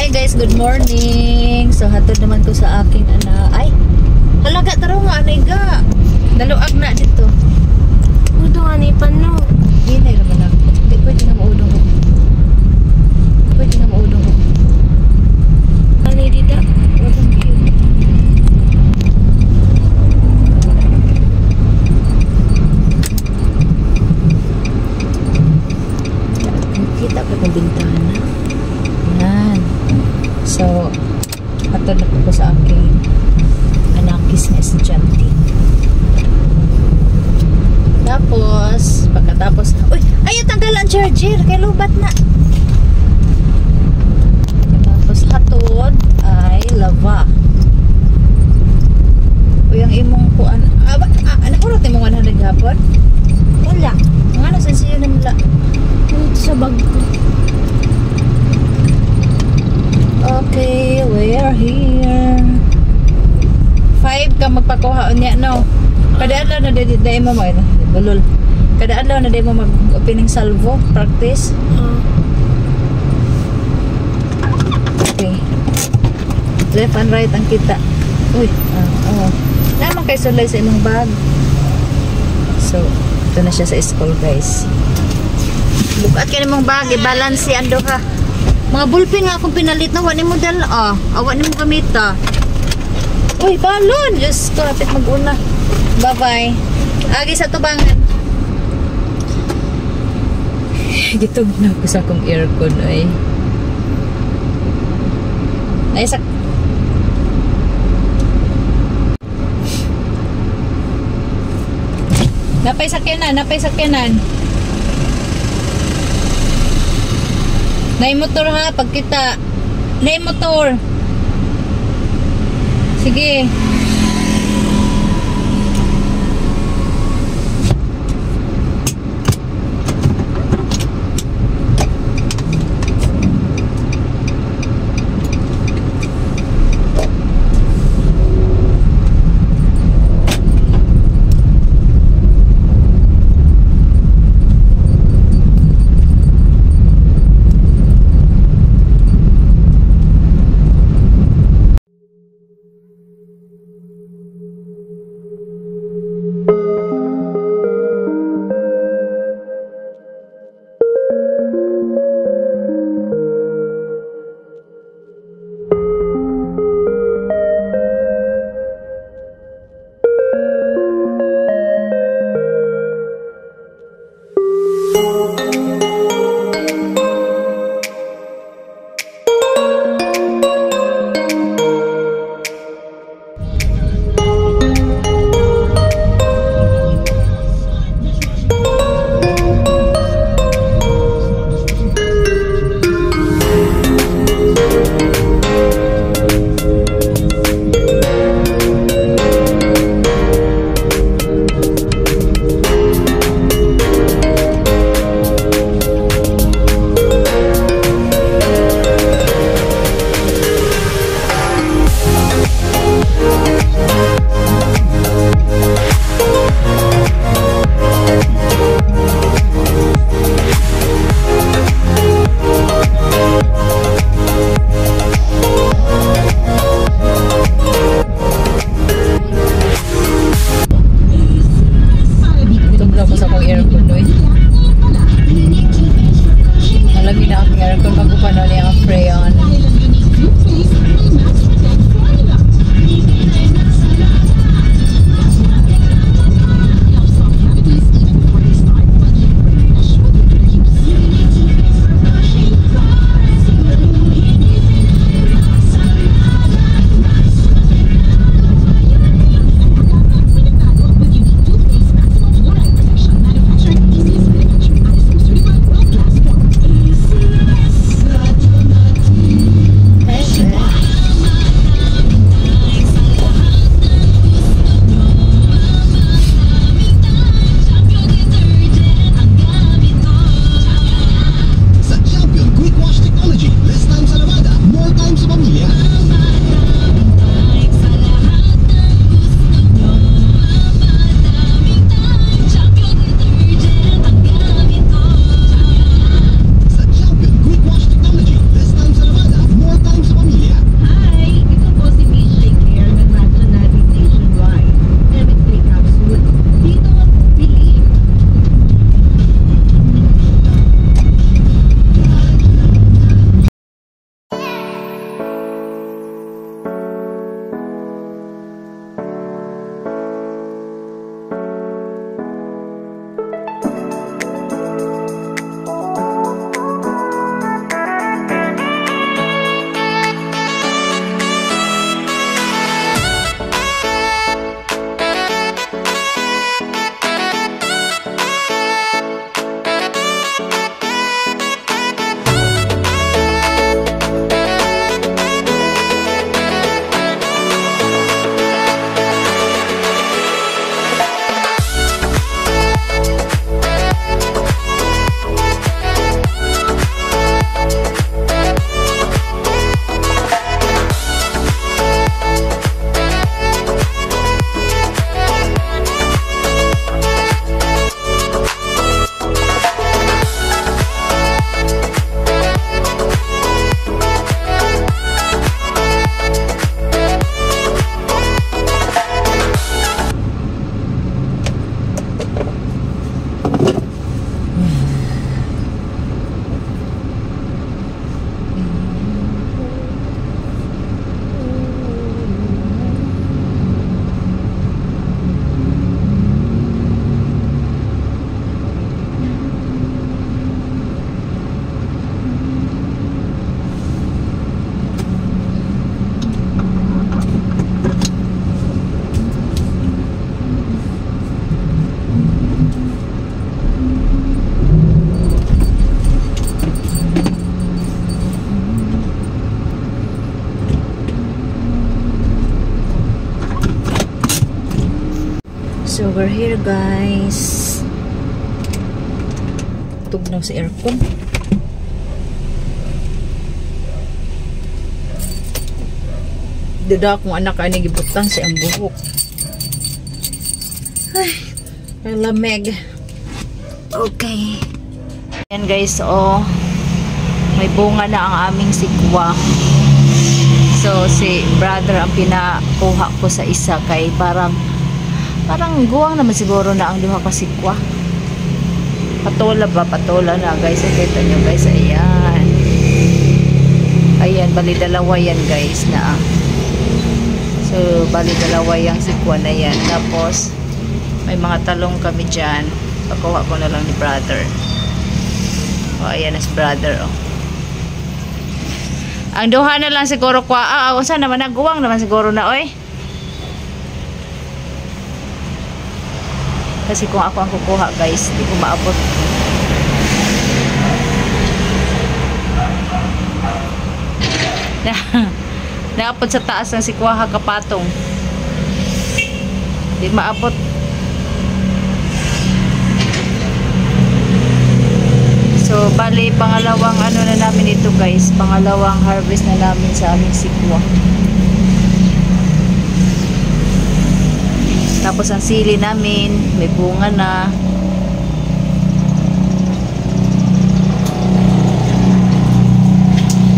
Hi guys, good morning. So hatod naman ko sa aking anak. Ay, halaga taro nga aniga. Daluag na dito. Udo nga ni pano. Hinay naman ako. Hindi pwede nga maudong ko. Pwede nga maudong ko. Ani dida. Walang cute. Kita pa ng bintana. Yan. So, hatod na po sa aking anakis na estudyante. Tapos, pagkatapos na, uy, ayaw tanggal ang charger, kay lubat na. Tapos, hatod ay lava. Uy, ang imong kuan, nakurot imong 100 hapon? Wala. Ang ano, sensiyo na mula. Dito sa bag ko. Okay, we are here. 5 ka magpakuhaon niya, no? Kada adlaw na day mo mo, bulol. Kada adlaw na day mo mag-opening salvo, practice. Okay. Left and right ang kita. Uy, naman kay sulay sa imong bag. So, ito na siya sa school, guys. Bukat ka nimong bag, i-balance si ando ha. Mga ballpen nga akong pinalit na wani mo dala. Awa ni mo gamita. Uy, balon! Diyos ko, hapit mag-una. Bye-bye. Agi sa tubangan. Gitog na ako sa akong aircon ay. Ay, sak... Napay sakyanan, napay sakyanan. Nay motor ha, pagkita. Nay motor. Sige. So we're here guys. Tugnaw sa aircon. Dada akong anak ay nagibutang sa ang buhok. Ay, ang lamig. Okay. Yan guys, oh. May bunga na ang aming sikwa. So, si brother ang pinakuha ko sa isa kay parang guwang naman siguro na ang duha ka sikwa. Patola ba? Patola na guys. Kita nyo guys. Ayan. Ayan, bali dalawa yan guys na. So, bali dalawa yung sikwa na yan. Tapos, may mga talong kami dyan. Pakuha ko na lang ni brother. O, ayan na si brother, oh. Ang duha na lang siguro kwa. Saan naman na? Guwang naman siguro na, oy. Kasi kung ako ang kukuha, guys, di ko maabot. Naapot sa taas ng sikwaha kapatong. Di maabot. So, bali, pangalawang ano na namin ito guys. Pangalawang harvest na namin sa aming sikwa. Tapos ang sili namin, may bunga na.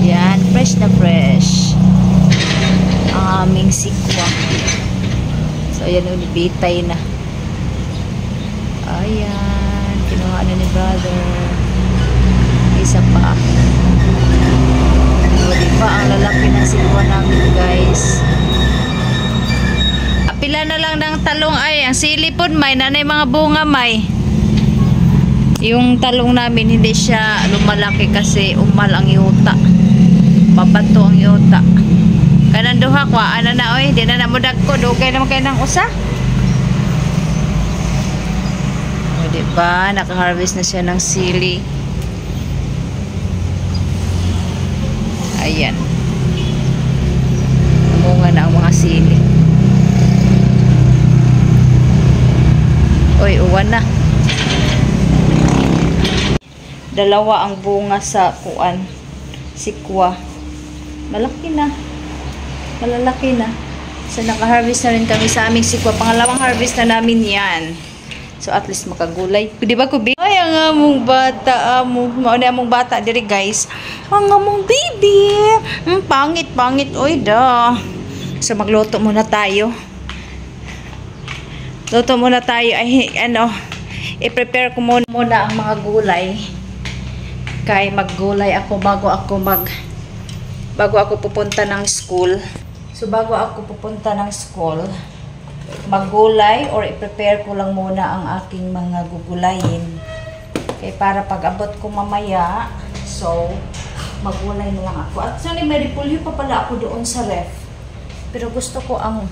Yan, fresh na fresh. Ang aming sikwa. So, ayan, bitay na. Ayan, kinuha na ni brother. Isa pa. O, diba, ang lalaki ng sikwa namin, guys. Pila na lang ng talong ay. Ang sili po, may nanay mga bunga, may. Yung talong namin, hindi siya lumalaki kasi umal ang yuta. Mabato ang yuta. Kanang duha ko, ano na oy, di na namudag ko, dugay naman kayo ng usa. O diba, naka-harvest na siya ng sili. Ayan. Namunga na ang mga sili. Oy, uwan na. Dalawa ang bunga sa kuan, sikwa. Malaki na. Malalaki na. So, naka-harvest na rin kami sa aming sikwa. Pangalawang harvest na namin yan. So, at least makagulay. Di ba, Kubi? Ay, ang among bata. Mauna among bata diri, guys. Ang among baby. Pangit, pangit. Oy, da. So, magluto muna tayo. Luto muna tayo. Ay, ano, i-prepare ko muna ang mga gulay. Kaya maggulay ako bago ako pupunta ng school. So, bago ako pupunta ng school, maggulay or i-prepare ko lang muna ang aking mga gugulayin. Kaya para pag-abot ko mamaya, so, maggulay na lang ako. Actually, may repolyo pa pala ako doon sa ref. Pero gusto ko ang,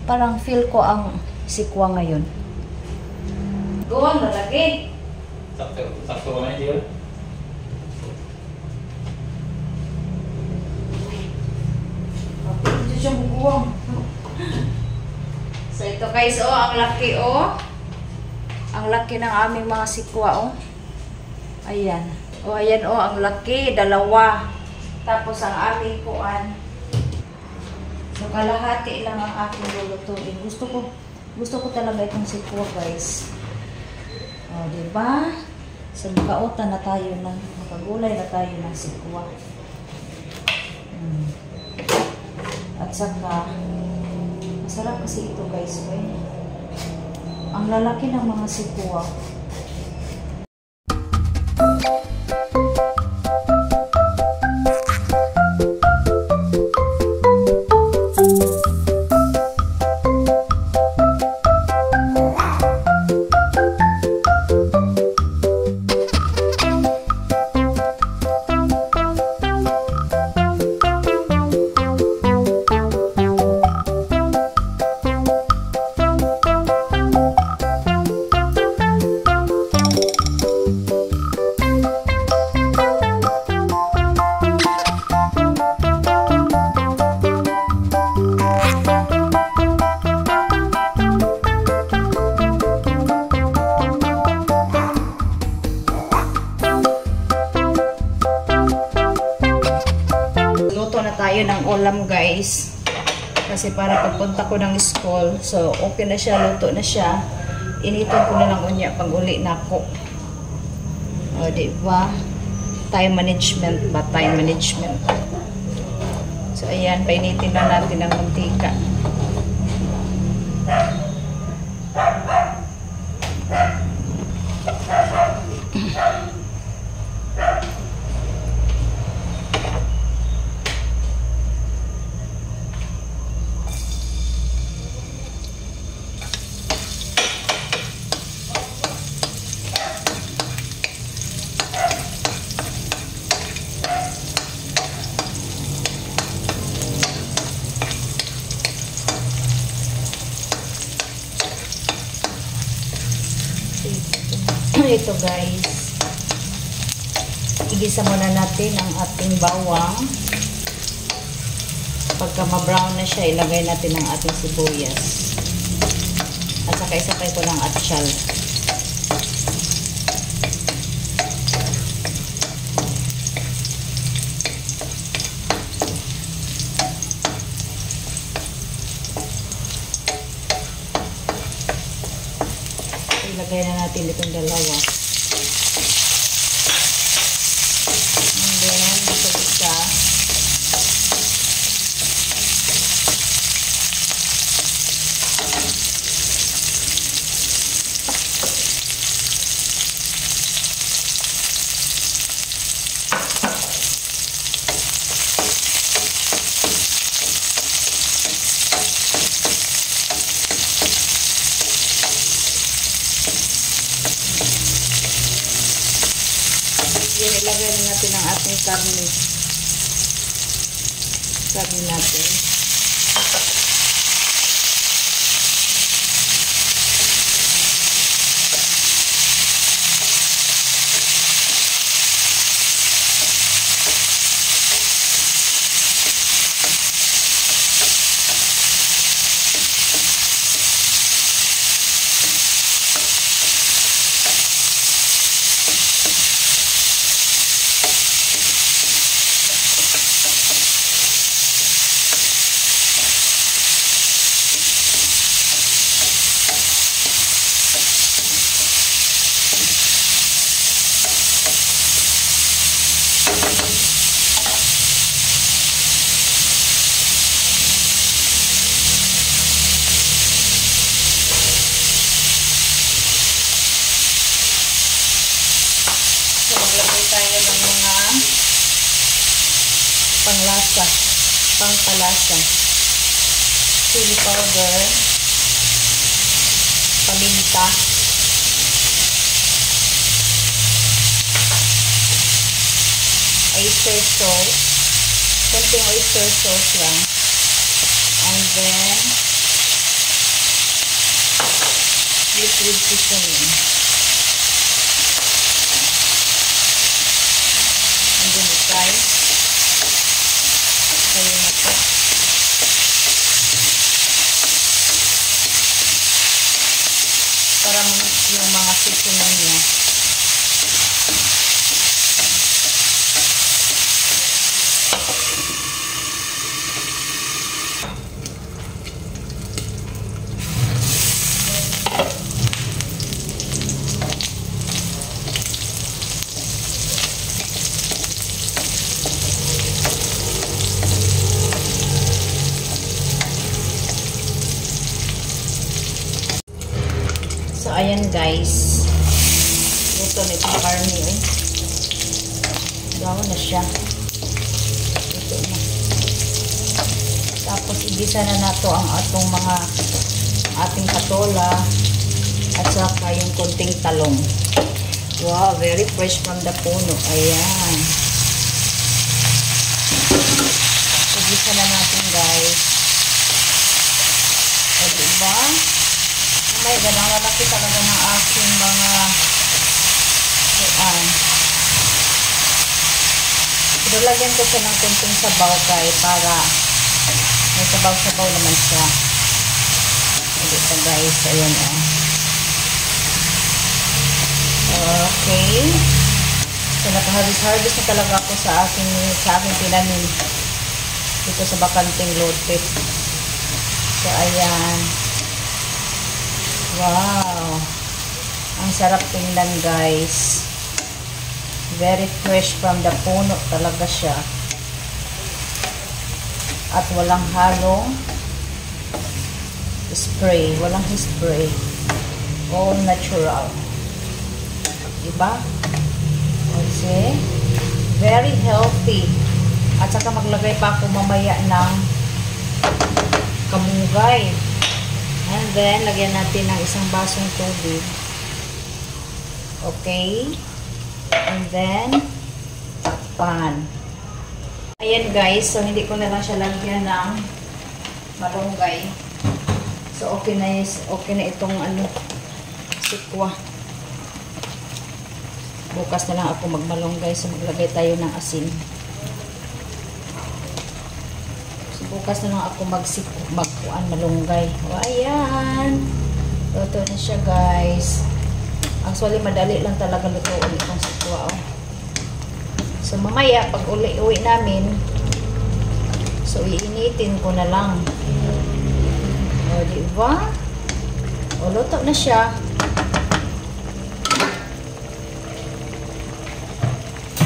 parang feel ko ang sikwa ngayon. Guwang na lagi. Sakto ba na yun? Ito siya buguwang. So ito guys, oh, ang laki, oh. Ang laki ng aming mga sikwa, oh. Ayan. Oh, ayan, oh, ang laki. Dalawa. Tapos ang aming kuan. So kalahati lang ang aking lulutuin. Gusto ko talaga itong sikwa, guys. O, diba? So, makautan na tayo makagulay na tayo ng sikwa. At saka, masarap kasi ito, guys. Ang lalaki ng mga sikwa. na tayo ng ulam guys. Kasi para pagpunta ko ng school. So, okay na siya. Luto na siya. Initon ko na lang unya pag uli na ako. O, diba? Time management ba? Time management. So, ayan. Painitin na natin ang mantika. Ito guys, igisa muna natin ang ating bawang. Pagka ma-brown na siya, ilagay natin ang ating sibuyas at saka isapay ko ng atsyal. Ilagay na natin itong dalawa. And then, ito isa. Ilagay na natin ang ating karne. Karne natin. Maglagay tayo ng mga panglasa, pangpalasa, chili powder, paminta, oyster sauce, konting oyster sauce lang, and then liquid seasoning. Guys, kayo na po. Para ma-mix yung mga seasoning niya. So, ayan guys. Luto na itong karne eh. Gawa na siya. Luto na. Tapos, igisa na nato ang atong mga ating patola at saka yung konting talong. Wow, very fresh from the puno. Ayan. Igisa na natin guys. O, diba? May ganang lalaki talaga ng aking mga Lagyan ko siya ng kunting sabaw guys para may sabaw-sabaw naman siya. Ito guys, ayan o. Okay. So nakaharvest na talaga ako sa aking tinanim. dito sa Bakanting Lote. So, ayan. Wow! Ang sarap tingnan, guys. Very fresh from the puno talaga siya. At walang halong spray. Walang spray. All natural. Diba? Okay. Very healthy. At saka maglagay pa ako mamaya ng kamugay. And then, lagyan natin ng isang basong tubig. Okay. And then, takpan. Ayan guys, so hindi ko na lang siya lagyan ng malunggay. So okay na itong sikwa. Bukas na lang ako magmalunggay, so maglagay tayo ng asin. So bukas na lang ako magkuan malunggay. O ayan. Luto na siya guys. Actually madali lang talaga lutuin itong sikwa. Oh. So, mamaya, pag uwi namin, so, iinitin ko na lang. O, diba? O, luto na siya.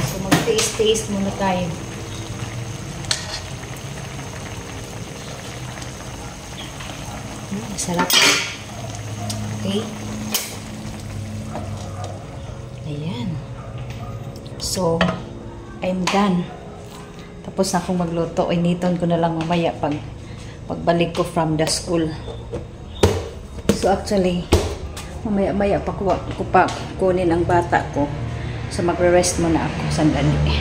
So, mag-taste muna tayo. Sarap. Okay. Ayan. So, I'm done. Tapos na akong magluto. Initon ko na lang mamaya pagbalik ko from the school. So actually, mamaya pa ko pa kunin ang bata ko. So magre-rest muna ako sandali.